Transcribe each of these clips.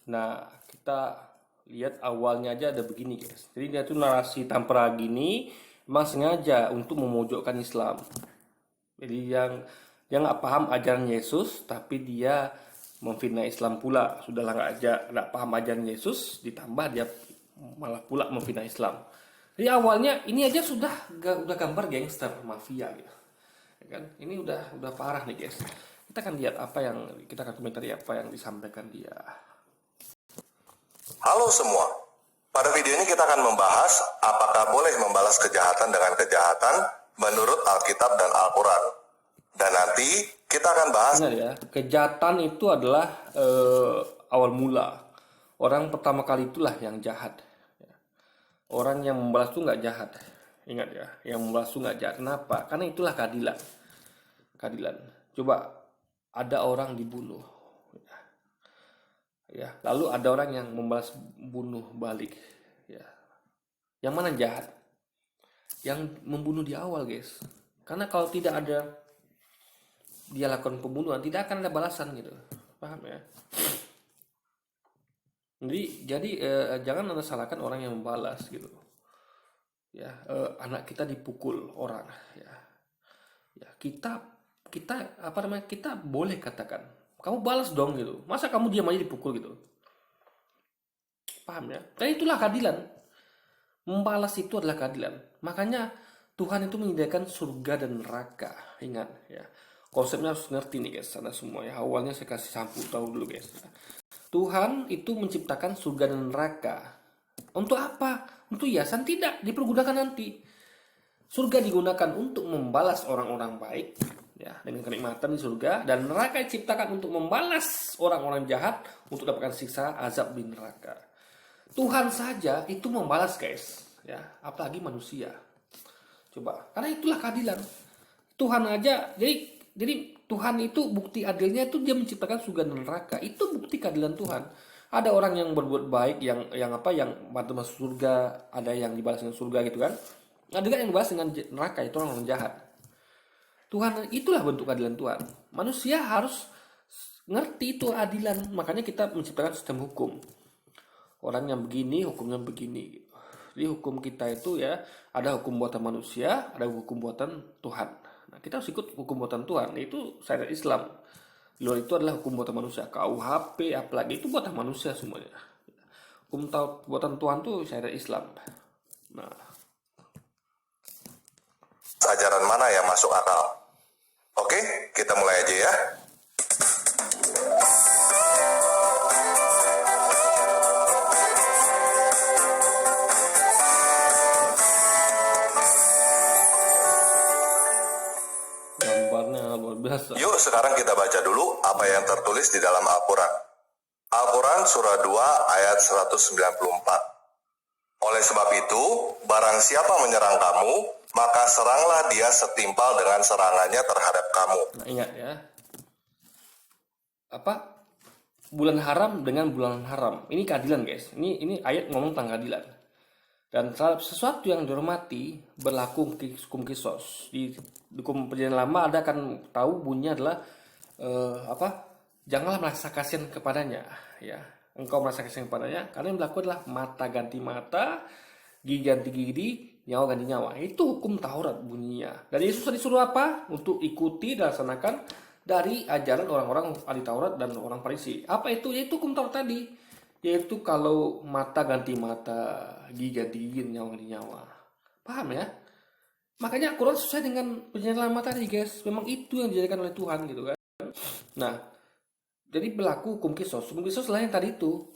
Nah, kita lihat awalnya aja ada begini guys. Jadi dia tuh narasi tampera gini emang sengaja untuk memojokkan Islam. Jadi yang nggak paham ajaran Yesus, tapi dia memfitnah Islam pula. Sudahlah nggak paham ajaran Yesus, ditambah dia malah pula memfitnah Islam. Jadi awalnya ini aja udah gambar gangster mafia gitu. Ya kan? Ini udah parah nih guys. Kita akan lihat kita akan komentari apa yang disampaikan dia. Halo semua, pada video ini kita akan membahas apakah boleh membalas kejahatan dengan kejahatan menurut Alkitab dan Al-Quran. Dan nanti kita akan bahas. Ingat ya, kejahatan itu adalah awal mula. Orang pertama kali itulah yang jahat. Orang yang membalas itu nggak jahat. Ingat ya, yang membalas itu nggak jahat. Kenapa? Karena itulah keadilan. Keadilan. Coba ada orang dibunuh. Ya, lalu ada orang yang membalas bunuh balik. Ya. Yang mana jahat? Yang membunuh di awal, guys. Karena kalau tidak ada dia lakukan pembunuhan, tidak akan ada balasan gitu. Paham ya? Jadi jangan Anda salahkan orang yang membalas gitu. Ya, anak kita dipukul orang ya. Ya, kita boleh katakan, kamu balas dong gitu. Masa kamu diam aja dipukul gitu? Paham ya? Dan itulah keadilan. Membalas itu adalah keadilan. Makanya Tuhan itu menyediakan surga dan neraka. Ingat ya. Konsepnya harus ngerti nih guys, Anda semua ya. Awalnya saya kasih sampul tahu dulu guys. Tuhan itu menciptakan surga dan neraka. Untuk apa? Untuk hiasan? Tidak, dipergunakan nanti. Surga digunakan untuk membalas orang-orang baik ya, dengan kenikmatan di surga, dan neraka diciptakan untuk membalas orang-orang jahat untuk dapatkan siksa azab di neraka. Tuhan saja itu membalas guys ya, apalagi manusia. Coba, karena itulah keadilan. Tuhan aja, jadi Tuhan itu bukti adilnya itu dia menciptakan surga dan neraka. Itu bukti keadilan Tuhan. Ada orang yang berbuat baik yang masuk surga, ada yang dibalas dengan surga gitu kan. Ada juga yang dibalas dengan neraka, itu orang jahat. Tuhan itulah bentuk keadilan Tuhan. Manusia harus ngerti itu adilan. Makanya kita menciptakan sistem hukum. Orang yang begini, hukumnya begini. Jadi hukum kita itu ya, ada hukum buatan manusia, ada hukum buatan Tuhan. Nah, kita harus ikut hukum buatan Tuhan. Itu syariat Islam. Di luar itu adalah hukum buatan manusia. KUHP, apalagi itu buatan manusia semuanya. Hukum buatan Tuhan itu syariat Islam. Nah, ajaran mana yang masuk akal? Oke, kita mulai aja ya. gambarnya luar biasa. Yuk sekarang kita baca dulu apa yang tertulis di dalam Al-Quran. Al-Quran surah 2 ayat 194. Oleh sebab itu, barang siapa menyerang kamu, maka seranglah dia setimpal dengan serangannya terhadap kamu. Nah, ingat ya. Bulan haram dengan bulan haram. Ini keadilan, guys. Ini ayat ngomong tentang keadilan. Dan sesuatu yang dihormati berlaku hukum kisos. Di hukum perjanjian lama ada kan tahu bunyinya adalah janganlah merasa kasihan kepadanya, ya. Engkau merasa kasihan kepadanya karena yang berlaku adalah mata ganti mata, gigi ganti gigi, nyawa ganti nyawa. Itu hukum Taurat bunyinya. Dan Yesus disuruh apa? Untuk ikuti dan laksanakan dari ajaran orang-orang ahli Taurat dan orang Farisi. Apa itu? Yaitu hukum Taurat tadi. Yaitu kalau mata ganti mata, gigi ganti gigi, nyawa ganti nyawa. Paham ya? Makanya Quran sesuai dengan perjanjian lama tadi guys. Memang itu yang dijadikan oleh Tuhan gitu kan. Nah, jadi berlaku hukum kisos. Hukum kisos lah yang tadi itu,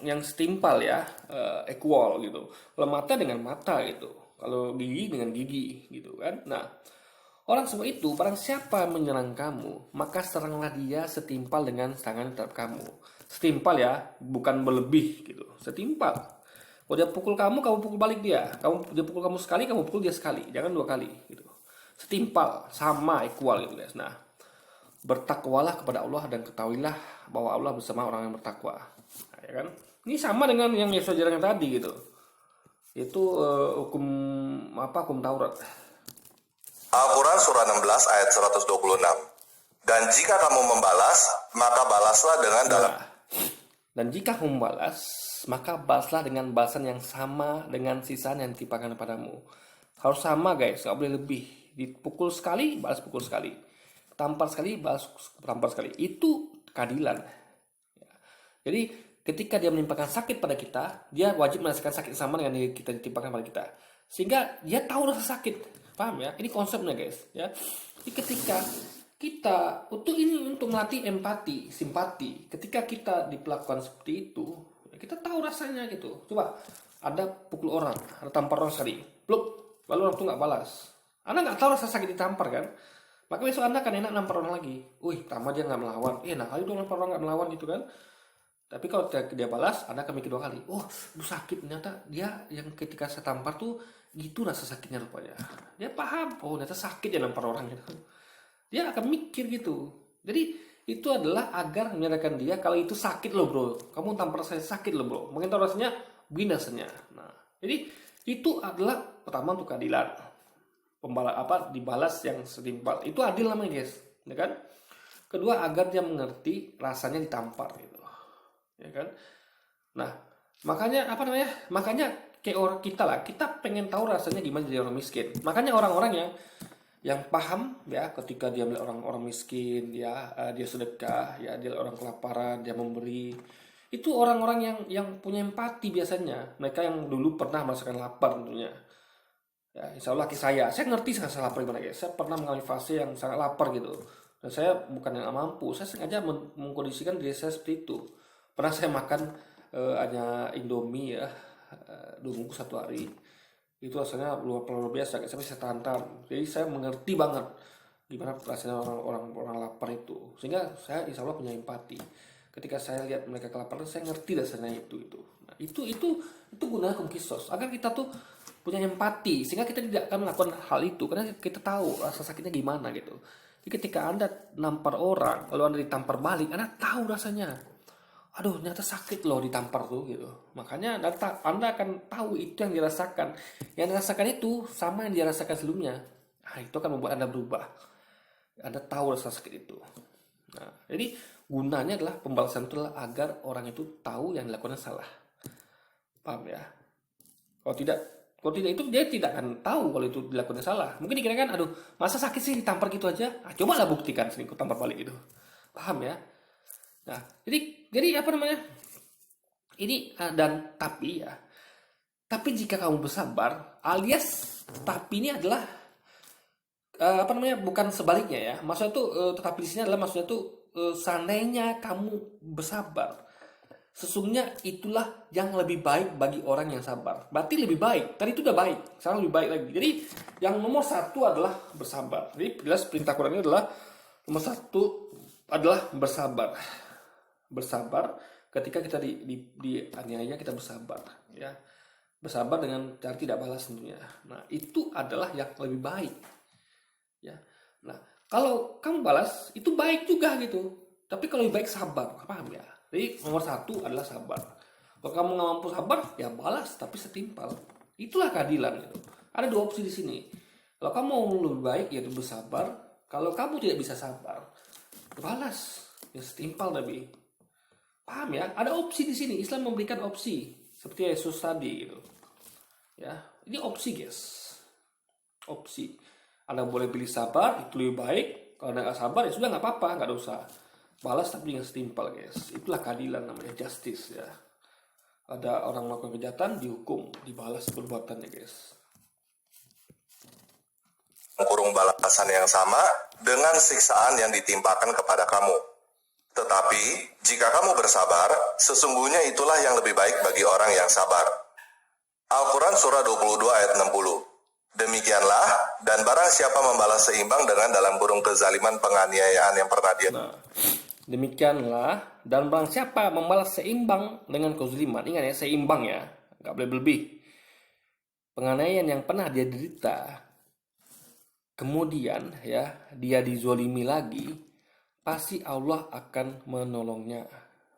yang setimpal ya, equal gitu. Kalau mata dengan mata gitu. Kalau gigi dengan gigi gitu kan. Nah, orang semua itu, barang siapa menyerang kamu, maka seranglah dia setimpal dengan serangan terhadap kamu. Setimpal ya, bukan berlebih gitu. Setimpal. Kalau dia pukul kamu pukul balik dia. Dia pukul kamu sekali, kamu pukul dia sekali. Jangan 2 kali gitu. Setimpal, sama, equal gitu guys. Nah, bertakwalah kepada Allah dan ketahuilah bahwa Allah bersama orang yang bertakwa. Nah, ya kan? Ini sama dengan yang Yesus ajarkan tadi gitu. Itu hukum Taurat. Al-Quran surah 16 ayat 126. Dan jika kamu membalas, maka balaslah dengan dalam. Dan jika kamu membalas, maka balaslah dengan balasan yang sama dengan sisaan yang ditimpakan padamu. Harus sama guys, nggak boleh lebih. Dipukul sekali, balas pukul sekali. Tampar sekali, balas tampar sekali. Itu keadilan. Jadi ketika dia menimpakan sakit pada kita, dia wajib merasakan sakit sama dengan yang kita ditimpakan pada kita. Sehingga dia tahu rasa sakit. Paham ya? Ini konsepnya guys. Ya. Jadi ketika kita untuk melatih empati, simpati. Ketika kita diperlakukan seperti itu, kita tahu rasanya gitu. Coba ada pukul orang, ada tampar orang sekali, blok, lalu orang itu nggak balas. Anda nggak tahu rasa sakit ditampar kan? Maka besok Anda akan enak nampar orang lagi. Wih, pertama dia nggak melawan. Nah kali dong nampar orang nggak melawan gitu kan? Tapi kalau dia balas, Anda akan mikir 2 kali. Oh, lu sakit. Ternyata dia yang ketika saya tampar tuh gitu rasa sakitnya rupanya. Dia paham. Oh, ternyata sakit ya nampar orang gitu. Dia akan mikir gitu. Jadi itu adalah agar menyadarkan dia kalau itu sakit loh bro. Kamu tampar saya sakit loh bro. Mungkin tahu rasanya binasanya. Nah, jadi itu adalah pertama untuk keadilan. Dibalas yang setimpal. Itu adil namanya guys. Ya kan? Kedua agar dia mengerti rasanya ditampar gitu. Ya kan? Nah, makanya Makanya kayak orang kita lah, kita pengen tahu rasanya gimana jadi orang miskin. Makanya orang-orang yang paham ya ketika dia melihat orang-orang miskin, dia sedekah, ya dia orang kelaparan, dia memberi. Itu orang-orang yang punya empati biasanya. Mereka yang dulu pernah merasakan lapar tentunya. Ya, insya Allah saya ngerti sangat lapar gimana guys. Saya pernah mengalami fase yang sangat lapar gitu. Dan saya bukan yang mampu, saya sengaja mengkondisikan diri saya seperti itu. Pernah saya makan hanya Indomie ya, 2 bungkus 1 hari. Itu rasanya luar biasa, saya bisa tahan. Jadi saya mengerti banget gimana rasanya orang lapar itu. Sehingga saya insya Allah punya empati. Ketika saya lihat mereka kelaparan, saya ngerti rasanya itu. Nah, itu gunanya kumkisos agar kita tuh punya empati sehingga kita tidak akan melakukan hal itu karena kita tahu rasa sakitnya gimana gitu. Jadi ketika Anda nampar orang, lalu Anda ditampar balik, Anda tahu rasanya. Aduh, ternyata sakit loh ditampar tuh gitu. Makanya Anda akan tahu itu yang dirasakan. Yang dirasakan itu sama yang dirasakan sebelumnya. Nah, itu akan membuat Anda berubah. Anda tahu rasa sakit itu. Nah, jadi gunanya adalah pembalasan itu adalah agar orang itu tahu yang dilakukan salah. Paham ya? Kalau tidak itu dia tidak akan tahu kalau itu dilakukan salah. Mungkin dikirakan, aduh, masa sakit sih ditampar gitu aja? Nah, cobalah buktikan sini, tampar balik gitu. Paham ya? Nah, jadi Ini dan tapi jika kamu bersabar, alias tapi ini adalah bukan sebaliknya ya. Maksudnya tuh tetapi di sini adalah maksudnya tuh seandainya kamu bersabar, sesungguhnya itulah yang lebih baik bagi orang yang sabar. Berarti lebih baik. Tadi itu udah baik, sekarang lebih baik lagi. Jadi yang nomor 1 adalah bersabar. Jadi jelas perintah Quran ini adalah nomor 1 adalah bersabar. Bersabar ketika kita dianiaya, kita bersabar ya. Bersabar dengan cara tidak balas tentunya. Nah, itu adalah yang lebih baik. Ya. Nah, kalau kamu balas itu baik juga gitu. Tapi kalau lebih baik sabar, paham ya? Jadi nomor 1 adalah sabar. Kalau kamu nggak mampu sabar, ya balas tapi setimpal. Itulah keadilan gitu. Ada 2 opsi di sini. Kalau kamu mau lebih baik yaitu bersabar. Kalau kamu tidak bisa sabar, balas ya setimpal tapi. Paham ya? Ada opsi di sini. Islam memberikan opsi seperti Yesus tadi gitu. Ya, ini opsi guys. Opsi. Anda boleh pilih sabar, itu lebih baik. Kalau Anda nggak sabar ya sudah nggak apa-apa, nggak ada usah. Balas tapi dengan setimpal guys. Itulah keadilan namanya, justice ya. Ada orang melakukan kejahatan dihukum, dibalas perbuatannya guys. Kurung balasan yang sama dengan siksaan yang ditimpakan kepada kamu. Tetapi, jika kamu bersabar, sesungguhnya itulah yang lebih baik bagi orang yang sabar. Al-Quran Surah 22 ayat 60. Demikianlah, dan barang siapa membalas seimbang dengan dalam kurung kezaliman penganiayaan yang pernah dia... Nah, demikianlah, dan barang siapa membalas seimbang dengan kezaliman. Ingat ya, seimbang ya, nggak boleh lebih. Penganiayaan yang pernah dia derita, kemudian ya dia dizolimi lagi, pasti Allah akan menolongnya.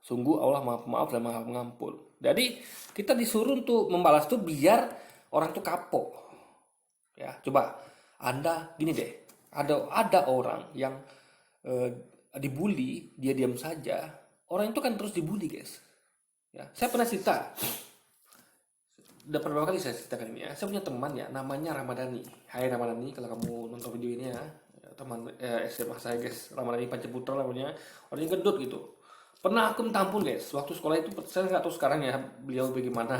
Sungguh Allah maha pemaaf dan maha pengampun. Jadi kita disuruh untuk membalas tuh biar orang tuh kapok. Ya, coba Anda gini deh. Ada orang yang dibully, dia diam saja. Orang itu kan terus dibully, guys. Ya, saya pernah cerita, udah beberapa kali saya ceritakan ini ya. Saya punya teman ya, namanya Ramadhani. Hai Ramadhani, kalau kamu nonton video ini ya, teman SMA saya guys, Ramadhani Pancaputra namanya, orangnya gendut gitu. Pernah aku minta ampun guys, waktu sekolah itu saya nggak tahu sekarang ya beliau bagaimana.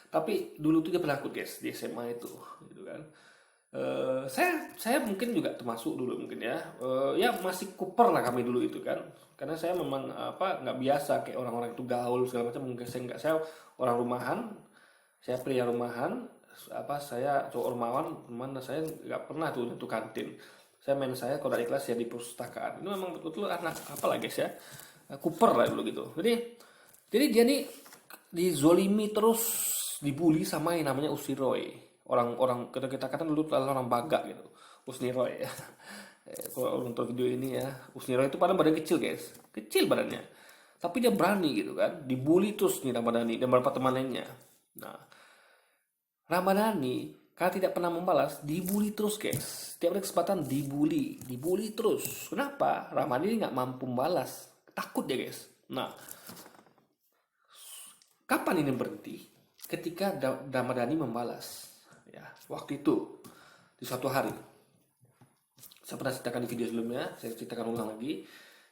Tapi dulu tuh dia pernah ikut guys di SMA itu, gitu kan. Saya mungkin juga termasuk dulu mungkin ya. Ya masih kuper lah kami dulu itu kan, karena saya memang apa nggak biasa kayak orang-orang itu gaul segala macam. Mungkin saya nggak, saya orang rumahan, saya pria rumahan, apa saya cowok rumahan, mana saya nggak pernah tuh untuk kantin. Saya main saya kalau dari kelas ya di perpustakaan. Itu memang betul-betul anak apa lah guys ya, kuper lah dulu gitu. Jadi dia nih dizolimi terus, dibully sama yang namanya Usiroy. Orang-orang kita katakan dulu adalah orang Baga gitu. Usniroy ya. Kalau nonton video ini ya, Usniroy itu pada badan kecil guys, kecil badannya. Tapi dia berani gitu kan, dibully terus nih Ramadhani dan beberapa teman lainnya. Nah, Ramadhani kalau tidak pernah membalas, dibully terus guys. Setiap ada kesempatan dibully terus. Kenapa? Ramadhani nggak mampu membalas, takut dia guys. Nah, kapan ini berhenti? Ketika Ramadhani membalas. Ya, waktu itu di suatu hari. Saya pernah ceritakan di video sebelumnya, saya ceritakan ulang lagi.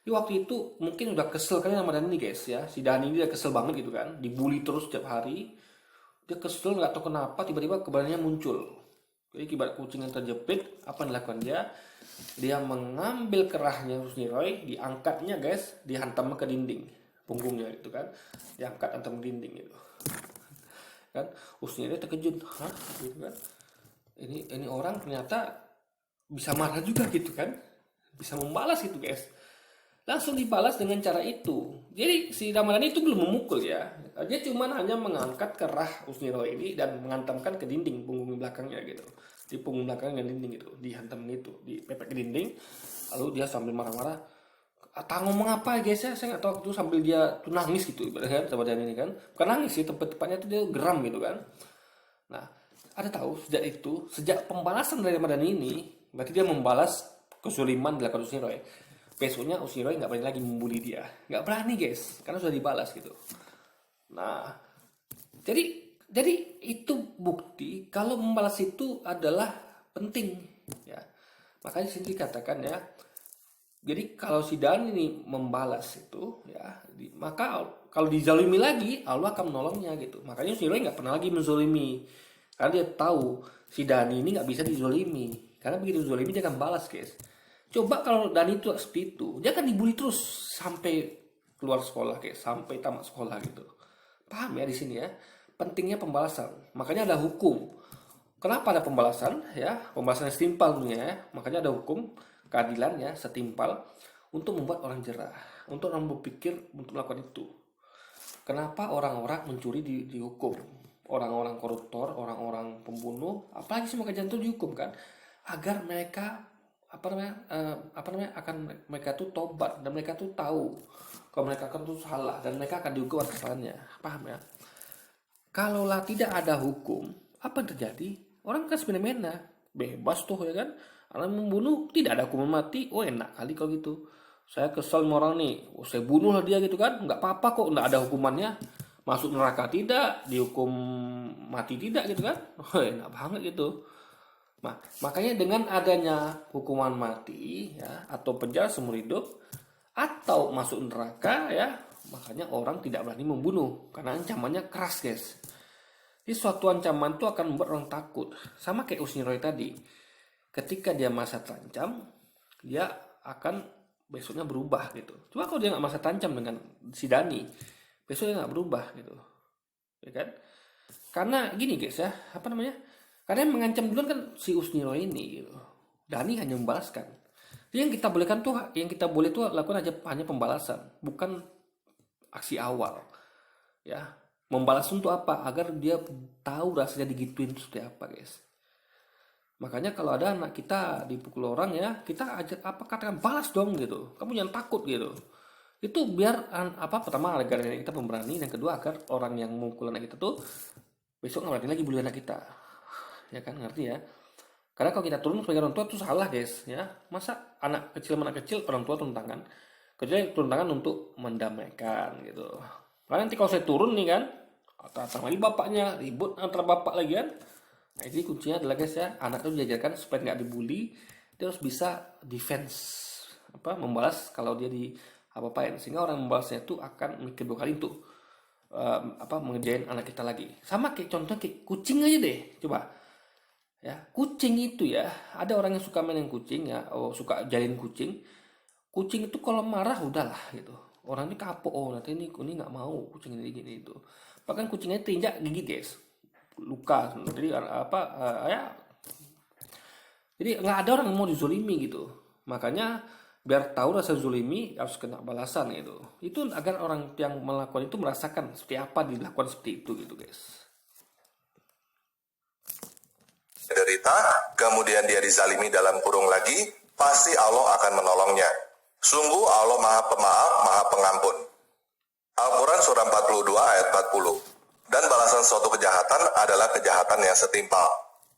Di waktu itu mungkin udah kesel kan sama Dani guys ya. Si Dani ini udah kesel banget gitu kan, dibully terus setiap hari. Dia kesel nggak tahu kenapa tiba-tiba keberaniannya muncul. Jadi kibat kucing yang terjepit, apa yang dilakukan dia? Dia mengambil kerahnya Husni Roy, diangkatnya guys, dihantam ke dinding punggungnya gitu kan, diangkat hantam dinding gitu kan. Husni Roy terkejut, hah gitu kan, ini orang ternyata bisa marah juga gitu kan, bisa membalas gitu guys, langsung dibalas dengan cara itu. Jadi si Ramadhani itu belum memukul ya, dia cuma hanya mengangkat kerah Usniro ini dan menghantamkan ke dinding punggung belakangnya gitu, di punggung belakangnya dinding itu, dihantam gitu, dipepek ke dinding. Lalu dia sambil marah-marah, tak ngomong apa ya guys ya, saya nggak tahu itu, sambil dia tuh nangis gitu kan sama dia ini kan, bukan nangis sih, tepatnya itu dia geram gitu kan. Nah, ada tahu sejak pembalasan dari Ramadhani ini, berarti dia membalas kesuliman dilakukan Usniro ya. Besoknya Usniro nggak berani lagi membuli dia, nggak berani guys, karena sudah dibalas gitu. Nah, jadi itu bukti kalau membalas itu adalah penting ya. Makanya sini dikatakan ya. Jadi kalau si Dan ini membalas itu ya, maka kalau dizalimi lagi Allah akan menolongnya gitu. Makanya Usniro nggak pernah lagi menzolimi, karena dia tahu si Dani ini nggak bisa dizolimi. Karena begitu dizolimi dia akan balas guys. Coba kalau Dani itu seperti itu, dia akan dibully terus sampai keluar sekolah guys, sampai tamat sekolah gitu. Paham ya di sini ya? Pentingnya pembalasan. Makanya ada hukum. Kenapa ada pembalasan ya? Pembalasan yang setimpal ya. Makanya ada hukum keadilan ya, setimpal untuk membuat orang jerah, untuk orang berpikir untuk melakukan itu. Kenapa orang-orang mencuri dihukum? Orang-orang koruptor, orang-orang pembunuh, apalagi semua kejahatan itu dihukum kan? Agar mereka akan mereka tuh tobat dan mereka tuh tahu kalau mereka akan tuh salah dan mereka akan dihukum atas kesalahannya. Paham ya? Kalaulah tidak ada hukum, apa yang terjadi? Orang kan semena-mena, bebas tuh ya kan? Orang membunuh tidak ada hukuman mati, oh enak kali kalau gitu. Saya kesel sama orang nih, oh, saya bunuh lah dia gitu kan, nggak apa-apa kok, nggak ada hukumannya. Masuk neraka tidak, dihukum mati tidak gitu kan, oh enak banget gitu. Nah, makanya dengan adanya hukuman mati ya, atau penjara seumur hidup, atau masuk neraka ya, makanya orang tidak berani membunuh karena ancamannya keras guys. Jadi suatu ancaman itu akan membuat orang takut. Sama kayak Usniro tadi, ketika dia merasa terancam, dia akan besoknya berubah gitu. Cuma kalau dia nggak merasa terancam dengan si Dani, besoknya nggak berubah gitu, ya kan? Karena gini guys ya, apa namanya? Karena yang mengancam duluan kan si Usniro ini gitu. Dani hanya membalaskan. Jadi yang kita bolehkan tuh, yang kita boleh tuh lakukan aja hanya pembalasan, bukan aksi awal. Ya, membalas untuk apa? Agar dia tahu rasanya digituin itu seperti apa, guys. Makanya kalau ada anak kita dipukul orang ya, kita ajak apa, katakan balas dong gitu. Kamu jangan takut gitu. Itu biar pertama agar kita pemberani, dan kedua agar orang yang memukul anak kita tuh besok nggak berani lagi bully anak kita. Ya kan, ngerti ya? Karena kalau kita turun sebagai orang tua itu salah guys ya. Masa anak kecil orang tua turun tangan? Kerjanya turun tangan untuk mendamaikan gitu. Karena nanti kalau saya turun nih kan, datang lagi bapaknya, ribut antara bapak lagi kan. Nah, jadi kuncinya adalah guys ya, anak itu diajarkan supaya nggak dibully, dia harus bisa defense, membalas kalau dia di apa-apain, sehingga orang membalasnya itu akan mikir dua kali untuk mengerjain anak kita lagi. Sama kayak contoh kayak kucing aja deh, coba ya, kucing itu ya, ada orang yang suka mainin kucing ya, suka jalin kucing. Kucing itu kalau marah udahlah gitu, orang ini kapok, nanti ini nggak mau kucing ini gini itu, bahkan kucingnya terinjak gigit guys, luka. Jadi jadi nggak ada orang yang mau dizolimi gitu. Makanya biar tahu rasa zolimi harus kena balasan gitu. Itu agar orang yang melakukan itu merasakan seperti apa dilakukan seperti itu gitu guys. Derita, kemudian dia dizalimi dalam kurung lagi, pasti Allah akan menolongnya. Sungguh Allah Maha Pemaaf, Maha Pengampun. Al-Quran surah 42 ayat 40. Dan balasan suatu kejahatan adalah kejahatan yang setimpal.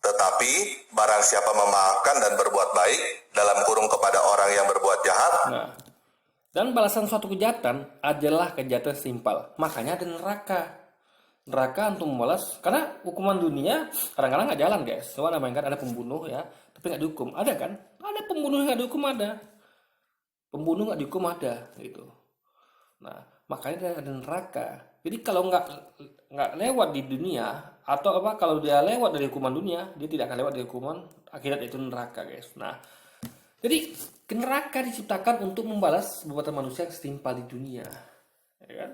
Tetapi barang siapa memaafkan dan berbuat baik dalam kurung kepada orang yang berbuat jahat. Nah, dan balasan suatu kejahatan adalah kejahatan setimpal. Makanya ada neraka untuk membalas, karena hukuman dunia kadang-kadang nggak jalan guys. Semua namanya kan ada pembunuh ya, tapi nggak dihukum. Ada kan? Ada pembunuh yang nggak dihukum, ada pembunuh nggak dihukum, ada gitu. Nah, makanya ada neraka. Jadi kalau nggak lewat di dunia, atau kalau dia lewat dari hukuman dunia, dia tidak akan lewat dari hukuman akhirat, yaitu neraka guys. Nah, jadi neraka diciptakan untuk membalas perbuatan manusia yang setimpal di dunia, ya kan?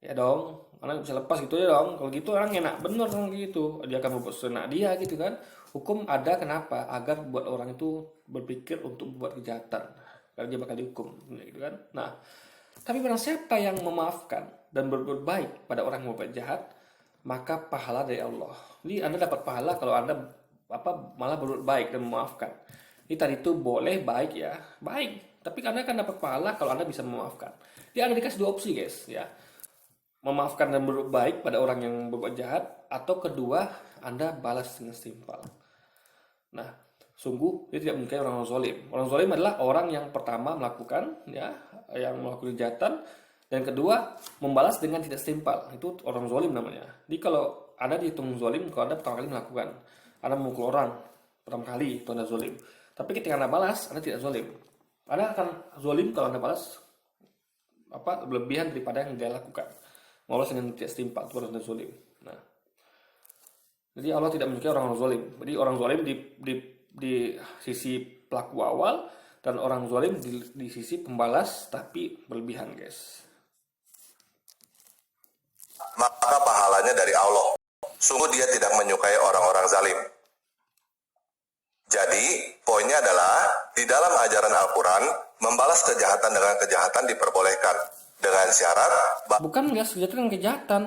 Ya dong, orang bisa lepas gitu ya dong. Kalau gitu orang enak bener orang gitu, dia akan membuat senak dia gitu kan. Hukum ada kenapa? Agar buat orang itu berpikir untuk membuat kejahatan, karena dia bakal dihukum gitu kan. Nah, tapi barang siapa yang memaafkan dan berbuat baik pada orang yang berbuat jahat, maka pahala dari Allah. Jadi Anda dapat pahala kalau Anda malah berbuat baik dan memaafkan. Ini tadi itu boleh baik ya, baik. Tapi Anda akan dapat pahala kalau Anda bisa memaafkan. Dia Anda dikasih dua opsi guys ya. Memaafkan dan berbuat baik pada orang yang berbuat jahat, atau kedua Anda balas dengan setimpal. Nah, sungguh dia tidak menyukai orang zalim. Orang zalim adalah orang yang pertama melakukan ya, yang melakukan kejahatan, dan kedua membalas dengan tidak setimpal. Itu orang zalim namanya. Jadi kalau Anda dihitung zalim kalau Anda pertama kali melakukan, Anda memukul orang pertama kali, itu Anda zalim. Tapi ketika Anda balas, Anda tidak zalim. Anda akan zalim kalau Anda balas berlebihan daripada yang dia lakukan. Membalas dengan tidak setimpal, itu Anda zalim. Nah, jadi Allah tidak menyukai orang zalim. Jadi orang zalim di sisi pelaku awal, dan orang zalim di sisi pembalas tapi berlebihan guys. Maka pahalanya dari Allah. Sungguh dia tidak menyukai orang-orang zalim. Jadi, poinnya adalah di dalam ajaran Al-Quran, membalas kejahatan dengan kejahatan diperbolehkan. Dengan syarat bukan guys, kejahatan dengan kejahatan.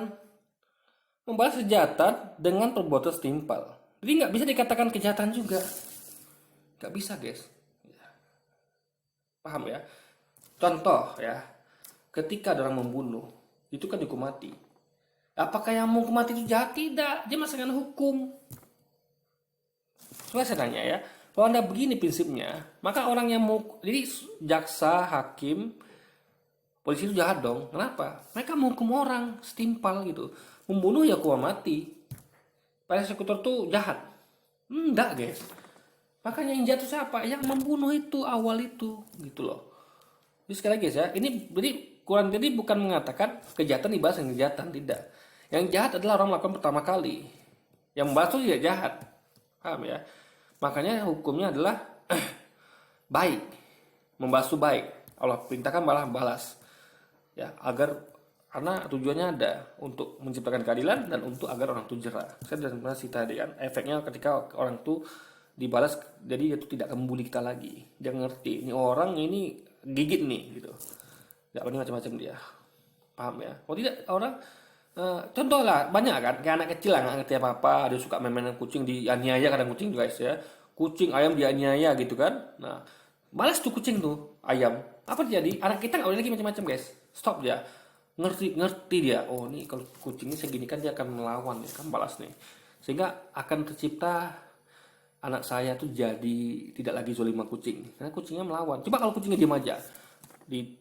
Membalas kejahatan dengan perbuatan setimpal. Jadi nggak bisa dikatakan kejahatan juga. Nggak bisa guys. Paham ya? Contoh ya, ketika ada orang membunuh, itu kan dihukum mati. Apakah yang mau mati itu jahat? Tidak, dia masih akan hukum. Coba saya tanya ya, kalau Anda begini prinsipnya, maka orang yang mau, jadi jaksa, hakim, polisi itu jahat dong. Kenapa? Mereka mau hukum orang setimpal gitu. Membunuh ya hukuman mati. Para eksekutor tuh jahat. Enggak guys. Makanya yang jatuh siapa? Yang membunuh itu, awal itu, gitu loh. Jadi sekali lagi ya, ini jadi Quran tadi bukan mengatakan kejahatan dibahas dengan kejahatan, tidak. Yang jahat adalah orang melakukan pertama kali. Yang membahas itu tidak jahat. Paham ya? Makanya hukumnya adalah baik. Membahas itu baik. Allah perintahkan malah balas. Ya, karena tujuannya ada untuk menciptakan keadilan dan untuk agar orang itu jerah. Saya sudah pernah cerita tadi kan, efeknya ketika orang itu dibalas, jadi dia itu tidak akan membuli kita lagi. Dia ngerti, ini orang ini gigit nih gitu. Tidak boleh macam-macam dia. Paham ya? Oh tidak, orang contoh lah, banyak kan, kayak anak kecil lah nggak ngerti apa-apa, dia suka main-mainan kucing, dianiaya kadang kucing guys ya. Kucing, ayam dianiaya gitu kan. Nah, balas tuh kucing tuh, ayam. Apa terjadi? Anak kita nggak boleh lagi macam-macam guys. Stop dia. Ngerti dia. Oh ini kalau kucingnya segini kan dia akan melawan, dia kan balas nih. Sehingga akan tercipta anak saya tuh jadi tidak lagi zolim sama kucing, karena kucingnya melawan. Coba kalau kucingnya diam aja,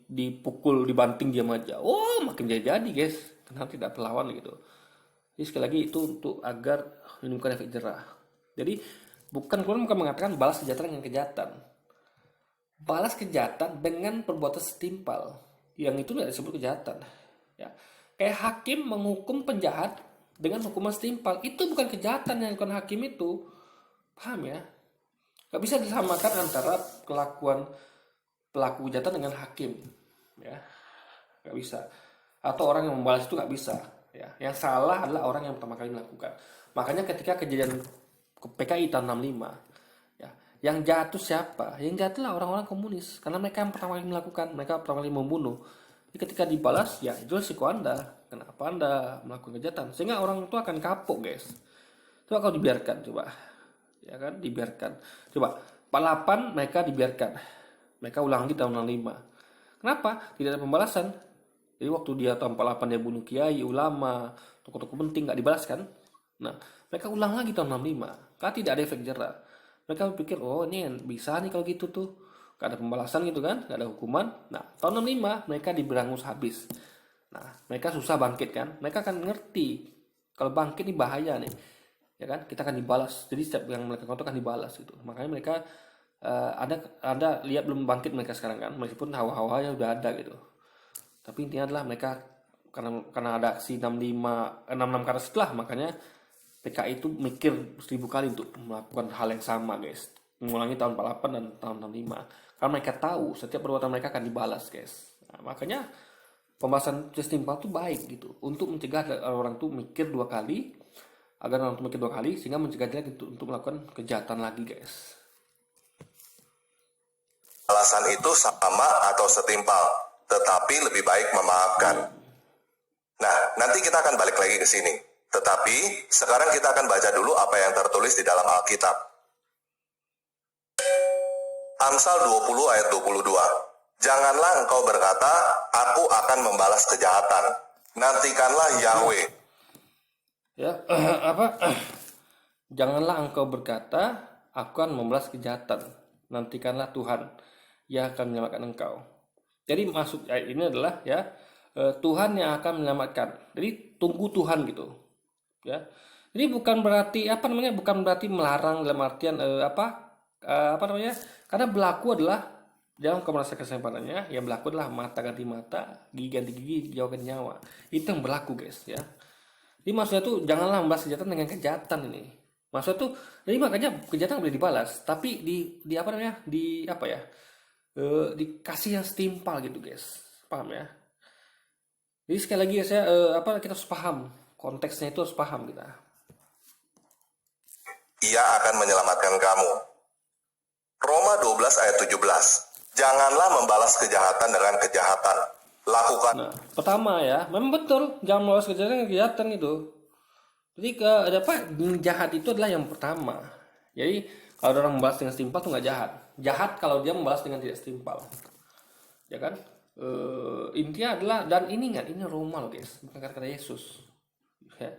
dipukul, dibanting diam aja. Oh, makin jadi guys. Karena tidak perlawan gitu. Jadi sekali lagi itu untuk agar menimbulkan efek jerah. Jadi Quran bukan mengatakan balas kejahatan dengan kejahatan. Balas kejahatan dengan perbuatan setimpal. Yang itu tidak disebut kejahatan. Ya. Kayak hakim menghukum penjahat dengan hukuman setimpal. Itu bukan kejahatan yang dilakukan hakim itu. Paham ya? Gak bisa disamakan antara kelakuan pelaku kejahatan dengan hakim. Ya. Gak bisa. Atau orang yang membalas itu gak bisa. Ya. Yang salah adalah orang yang pertama kali melakukan. Makanya ketika kejadian PKI tahun 65, ya, yang jatuh siapa? Yang jatuh lah orang-orang komunis. Karena mereka yang pertama kali melakukan, mereka pertama kali membunuh. Jadi ketika dibalas, ya itu risiko Anda. Kenapa Anda melakukan kejahatan? Sehingga orang itu akan kapok, guys. Coba kalau dibiarkan, coba. Ya kan, dibiarkan. Coba, 48 mereka dibiarkan. Mereka ulang lagi tahun 65. Kenapa? Tidak ada pembalasan. Jadi waktu dia tahun 48 dia bunuh kiai, ulama, tokoh-tokoh penting nggak dibalas kan? Nah, mereka ulang lagi tahun 65. Karena tidak ada efek jerah. Mereka berpikir, oh ini bisa nih kalau gitu tuh. Gak ada pembalasan gitu kan, gak ada hukuman. Nah, tahun 65 mereka diberangus habis. Nah, mereka susah bangkit kan. Mereka akan ngerti kalau bangkit ini bahaya nih. Ya kan, kita akan dibalas. Jadi setiap yang mereka kontak akan dibalas gitu. Makanya mereka Anda lihat belum bangkit mereka sekarang kan, meskipun hawa-hawanya udah ada gitu. Tapi intinya adalah mereka karena ada aksi 66 karena setelah, makanya PKI itu mikir 1000 kali untuk melakukan hal yang sama guys, mengulangi tahun 48 dan tahun 65, karena mereka tahu setiap perbuatan mereka akan dibalas guys. Nah, makanya pembahasan setimpal itu baik gitu untuk mencegah orang tuh mikir 2 kali, agar orang tuh mikir 2 kali sehingga mencegah dia untuk melakukan kejahatan lagi guys. Alasan itu sama atau setimpal, tetapi lebih baik memaafkan. Nah, nanti kita akan balik lagi ke sini. Tetapi, sekarang kita akan baca dulu apa yang tertulis di dalam Alkitab. Amsal 20 ayat 22. Janganlah engkau berkata, aku akan membalas kejahatan. Nantikanlah Yahweh. Ya, Janganlah engkau berkata, aku akan membalas kejahatan. Nantikanlah Tuhan, Ia akan menyelamatkan engkau. Jadi maksud ayat ini adalah ya Tuhan yang akan menyelamatkan. Jadi tunggu Tuhan gitu. Ya. Jadi bukan berarti bukan berarti melarang dalam artian karena berlaku adalah dalam kemerasa kesimpanannya, yang berlaku adalah mata ganti mata, gigi ganti gigi, nyawa ganti nyawa. Itu yang berlaku guys ya. Jadi maksudnya tuh janganlah membalas kejahatan dengan kejahatan ini. Maksudnya tuh, jadi makanya kejahatan boleh dibalas, tapi dikasih yang setimpal gitu guys, paham ya? Jadi sekali lagi saya kita harus paham konteksnya, itu harus paham kita. Ia akan menyelamatkan kamu. Roma 12 ayat 17. Janganlah membalas kejahatan dengan kejahatan. Lakukan. Nah, pertama ya, memang betul jangan membalas kejahatan dengan kejahatan itu. Jadi jahat itu adalah yang pertama. Jadi kalau ada orang membalas dengan setimpal itu nggak jahat. Jahat kalau dia membalas dengan tidak setimpal. Ya kan? Intinya adalah, dan ini Roma loh guys, bukan kata-kata Yesus. Ya.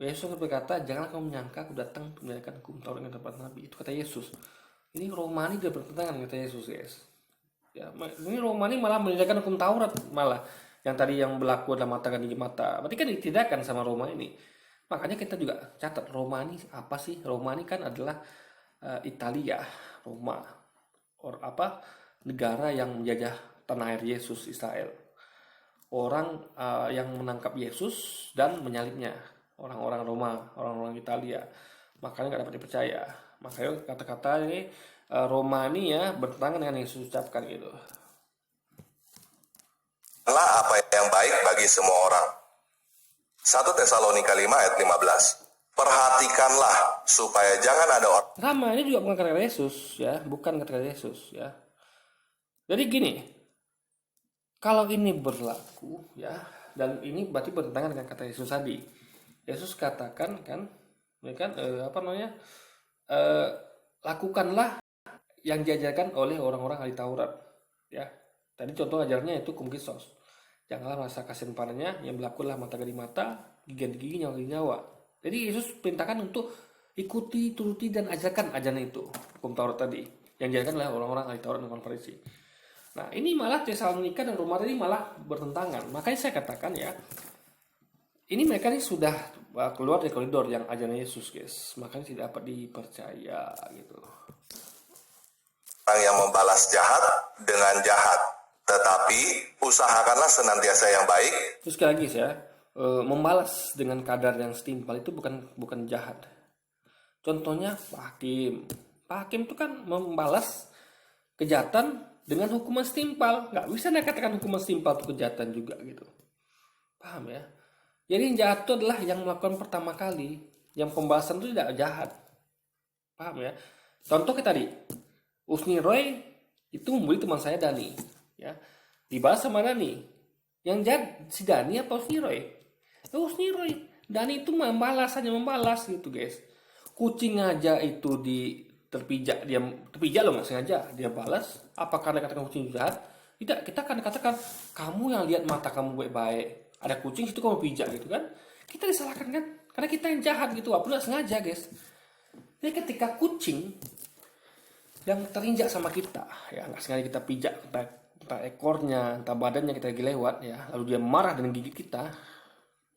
Yesus berkata, janganlah kamu menyangka aku datang untuk menegakkan hukum Taurat dengan tempat Nabi. Itu kata Yesus. Ini Roma ini dia bertentangan dengan kata Yesus guys. Ya, ini Roma ini malah menegakkan hukum Taurat malah. Yang tadi yang berlaku adalah mata ganti mata. Berarti kan ditidakkan sama Roma ini. Makanya kita juga catat Roma ini apa sih? Roma ini kan adalah Italia, Roma, negara yang menjajah tanah air Yesus, Israel. Orang yang menangkap Yesus dan menyalibnya, orang-orang Roma, orang-orang Italia. Makanya nggak dapat dipercaya. Makanya kata-kata ini Roma ini ya bertentangan dengan yang Yesus ucapkan gitu. Apa yang baik bagi semua orang. 1 Tesalonika 5 ayat 15. Perhatikanlah supaya jangan ada orang. Sama, ini juga bukan kata Yesus ya, bukan kata Yesus ya. Jadi gini, kalau ini berlaku ya, dan ini berarti bertentangan dengan kata Yesus tadi. Yesus katakan kan, lakukanlah yang diajarkan oleh orang-orang ahli Taurat ya. Tadi contoh ajarnya itu kumkisos. Janganlah merasa kasihan padanya, yang berlaku adalah mata ganti mata, gigi ganti gigi, nyawa ganti nyawa. Jadi Yesus perintahkan untuk ikuti, turuti dan ajarkan ajaran itu, hukum Taurat tadi, yang diajarkan oleh orang-orang ahli Taurat dan Farisi. Nah, ini malah Tesalonika dan Roma ini malah bertentangan. Makanya saya katakan ya, ini mereka ini sudah keluar dari koridor yang ajaran Yesus, guys. Makanya tidak dapat dipercaya gitu. Orang yang membalas jahat dengan jahat, tetapi usahakanlah senantiasa yang baik. Terus sekali lagi ya, membalas dengan kadar yang setimpal itu bukan jahat. Contohnya Pak Hakim. Pak Hakim itu kan membalas kejahatan dengan hukuman setimpal. Nggak bisa dikatakan hukuman setimpal itu kejahatan juga gitu. Paham ya? Jadi yang jahat itu adalah yang melakukan pertama kali. Yang pembalasan itu tidak jahat. Paham ya? Contoh kita tadi, Usni Roy itu membuli teman saya Dani. Ya, dibalas sama Dani. Yang jahat si Dani apa Usni Roy? Usni Roy. Dani itu hanya membalas gitu guys. Kucing aja itu terpijak, dia terpijak loh nggak sengaja dia balas. Apakah anda katakan kucing jahat? Tidak, kita akan katakan kamu yang lihat mata kamu baik-baik, ada kucing situ kamu pijak gitu kan, kita disalahkan kan karena kita yang jahat gitu, walaupun nggak sengaja guys. Jadi ketika kucing yang terinjak sama kita ya nggak sengaja kita pijak, entah ekornya entah badannya, kita lagi lewat ya, lalu dia marah dan gigit kita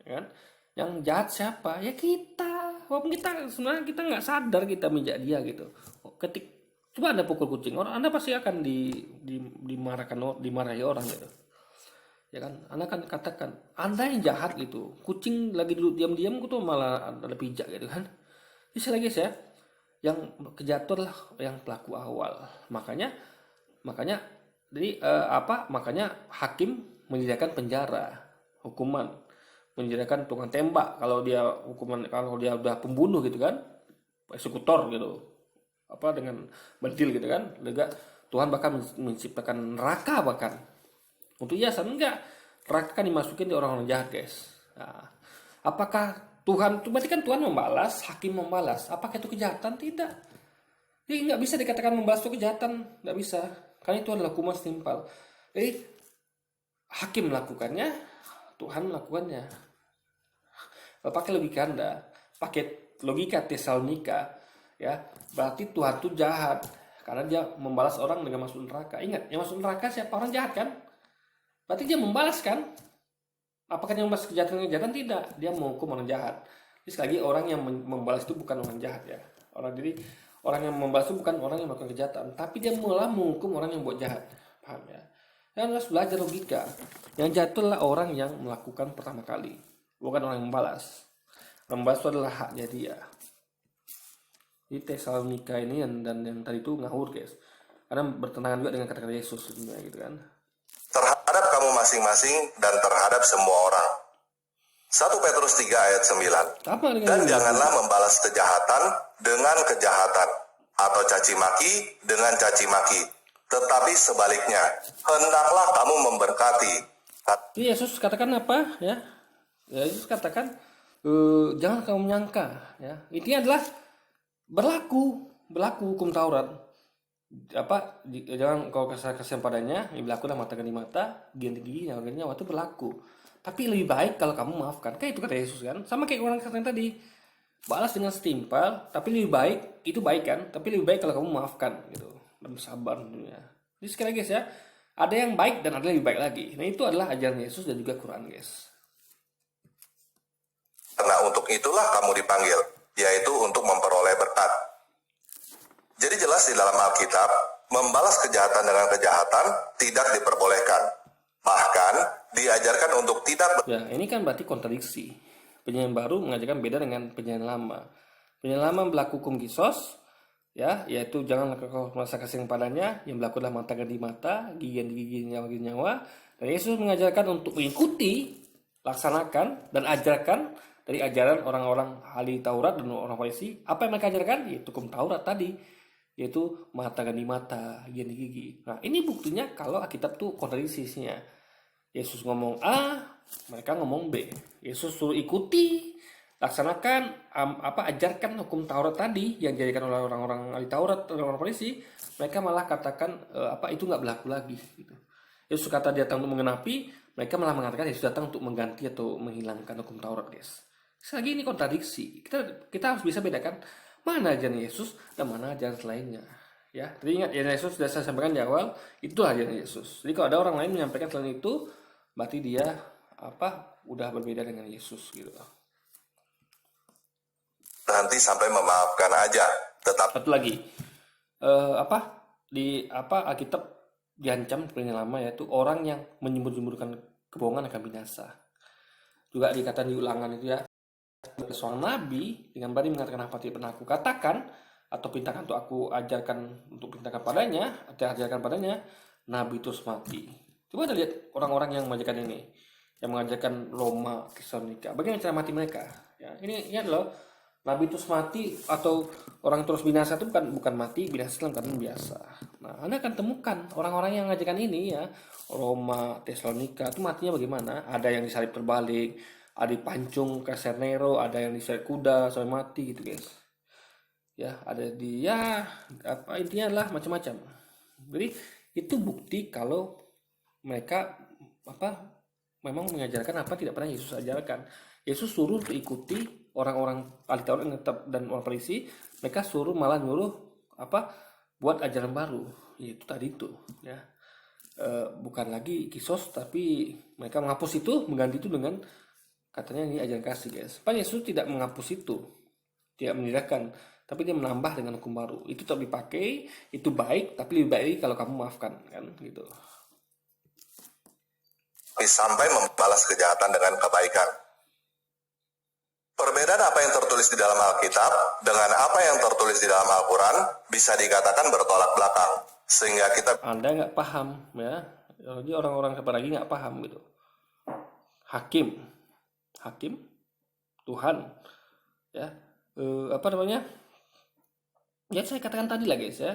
ya kan, yang jahat siapa? Ya kita, walaupun kita sebenarnya kita nggak sadar kita mijak dia gitu. Coba anda pukul kucing, anda pasti akan dimarahi orang gitu ya kan. Anda kan katakan anda yang jahat gitu, kucing lagi duduk diam-diam gitu malah ada pijak gitu kan. Jadi lagi ya, yang kejatuh lah yang pelaku awal. Makanya jadi makanya hakim menyediakan penjara, hukuman, menyediakan tukang tembak kalau dia udah pembunuh gitu kan, eksekutor gitu, dengan bedil gitu kan. Lega Tuhan bahkan menciptakan neraka bahkan untuk hiasan. Enggak, neraka kan dimasukin di orang-orang jahat guys. Nah, apakah Tuhan itu berarti kan Tuhan membalas, hakim membalas, apakah itu kejahatan? Tidak. Jadi nggak bisa dikatakan membalas itu kejahatan, nggak bisa, karena itu adalah hukuman setimpal. Jadi hakim melakukannya, Tuhan melakukannya. Pakai logika anda, pakai logika Tesalonika ya, berarti Tuhan itu jahat karena dia membalas orang dengan masuk neraka. Ingat, yang masuk neraka siapa? Orang jahat kan? Berarti dia membalas kan? Apakah dia membalas kejahatan? Tidak, dia menghukum orang jahat. Jadi sekali lagi, orang yang membalas itu bukan orang jahat ya. Orang yang membalas itu bukan orang yang melakukan kejahatan, tapi dia malah menghukum orang yang buat jahat. Paham ya? Dan harus belajar logika. Yang jahat itu adalah orang yang melakukan pertama kali, bukan orang yang membalas. Membalas itu adalah haknya dia. Di Tesalonika ini dan yang tadi itu ngawur guys, karena bertentangan juga dengan kata-kata Yesus sebenarnya gitu kan. Terhadap kamu masing-masing dan terhadap semua orang. 1 Petrus 3 ayat 9. Dan janganlah membalas kejahatan dengan kejahatan, atau caci maki dengan caci maki, tetapi sebaliknya, hendaklah kamu memberkati. Yesus katakan apa ya? Yesus katakan jangan kamu menyangka ya. Intinya adalah berlaku hukum Taurat. Jangan kau kasihan padanya, berlakulah mata ganti mata, gigi nyawa ganti nyawa, itu berlaku. Tapi lebih baik kalau kamu maafkan. Kayak itu kata Yesus kan. Sama kayak orang kata yang tadi, balas dengan setimpal, tapi lebih baik, itu baik kan, tapi lebih baik kalau kamu maafkan gitu, dan sabar tentunya. Jadi sekali lagi guys ya, ada yang baik dan ada yang lebih baik lagi. Nah itu adalah ajaran Yesus dan juga Quran guys. Karena untuk itulah kamu dipanggil, yaitu untuk memperoleh berkat. Jadi jelas di dalam Alkitab, membalas kejahatan dengan kejahatan tidak diperbolehkan. Bahkan diajarkan untuk tidak. Ya, ini kan berarti kontradiksi. Penyanyi baru mengajarkan beda dengan penyanyi lama. Penyanyi lama berlaku hukum kisos, ya, yaitu jangan kau merasa kasih padanya, yang berlaku adalah mata ganti mata, gigi ganti gigi, nyawa ganti nyawa. Dan Yesus mengajarkan untuk mengikuti, laksanakan dan ajarkan dari ajaran orang-orang ahli Taurat dan orang Farisi. Apa yang mereka ajarkan? Yaitu hukum Taurat tadi, yaitu mata ganti mata, gigi ganti gigi. Nah, ini buktinya kalau Alkitab tuh kontradisinya. Yesus ngomong A, mereka ngomong B. Yesus suruh ikuti, laksanakan, ajarkan hukum Taurat tadi yang dijadikan oleh orang-orang ahli Taurat, orang-orang Farisi. Mereka malah katakan itu nggak berlaku lagi. Gitu. Yesus kata dia datang untuk mengenapi, mereka malah mengatakan Yesus datang untuk mengganti atau menghilangkan hukum Taurat, guys. Sekali lagi ini kontradiksi. Kita harus bisa bedakan mana ajaran Yesus dan mana ajaran lainnya. Ya, jadi ingat ya, Yesus sudah saya sampaikan di awal, itu ajaran Yesus. Jadi kalau ada orang lain menyampaikan selain itu, berarti dia udah berbeda dengan Yesus gitu. Berhenti sampai memaafkan aja. Tetap Satu lagi, Alkitab diancam seperti yang lama, yaitu orang yang menyembur-nyemburkan kebohongan akan binasa. Juga dikatakan di Ulangan itu ya, seorang nabi dengan berani mengatakan apa tidak pernah aku katakan atau pintakan untuk aku ajarkan untuk pintakan padanya atau ajarkan padanya, nabi terus mati. Coba kita lihat orang-orang yang mengajarkan ini, yang mengajarkan Roma, Tesalonika, bagaimana cara mati mereka? Ya, ini loh, nabi terus mati atau orang terus binasa itu bukan mati binasa dalam keadaan biasa. Nah, Anda akan temukan orang-orang yang mengajarkan ini ya, Roma, Tesalonika itu matinya bagaimana? Ada yang disalib terbalik, ada dipancung ke Nero, ada yang disalib kuda sampai mati gitu guys. Ya, ada intinya adalah macam-macam. Jadi itu bukti kalau mereka memang mengajarkan apa tidak pernah Yesus ajarkan. Yesus suruh ikuti orang-orang ahli Taurat dan orang Farisi, mereka malah nyuruh buat ajaran baru, yaitu tadi itu ya. Bukan lagi kisos, tapi mereka menghapus itu, mengganti itu dengan katanya ini ajaran kasih guys. Pak Yesus tidak menghapus itu, tidak menindakkan, tapi dia menambah dengan hukum baru. Itu tetap dipakai, itu baik, tapi lebih baik kalau kamu maafkan kan gitu. sampai membalas kejahatan dengan kebaikan. Perbedaan apa yang tertulis di dalam Alkitab dengan apa yang tertulis di dalam Al-Quran bisa dikatakan bertolak belakang. Sehingga kita Anda nggak paham ya. Jadi orang-orang seperti lagi nggak paham gitu. Hakim, Tuhan, ya. Ya saya katakan tadi lah guys ya.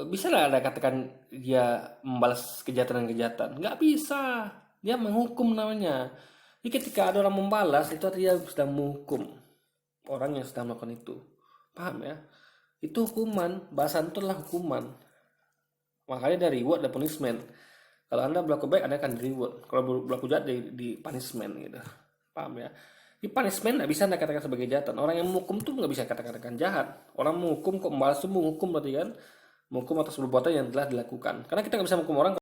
Bisa lah Anda katakan dia membalas kejahatan dan kejahatan? Nggak bisa. Dia menghukum namanya. Jadi ketika ada orang membalas, itu artinya dia sedang menghukum orang yang sedang melakukan itu. Paham ya? Itu hukuman. Bahasan itu adalah hukuman. Makanya ada reward dan punishment. Kalau Anda berlaku baik, Anda akan di reward. Kalau berlaku jahat, di punishment gitu. Paham ya? Di punishment nggak bisa Anda katakan sebagai kejahatan. Orang yang menghukum tuh nggak bisa katakan jahat. Orang menghukum kok membalas itu menghukum berarti kan? Menghukum atas perbuatan yang telah dilakukan. Karena kita nggak bisa menghukum orang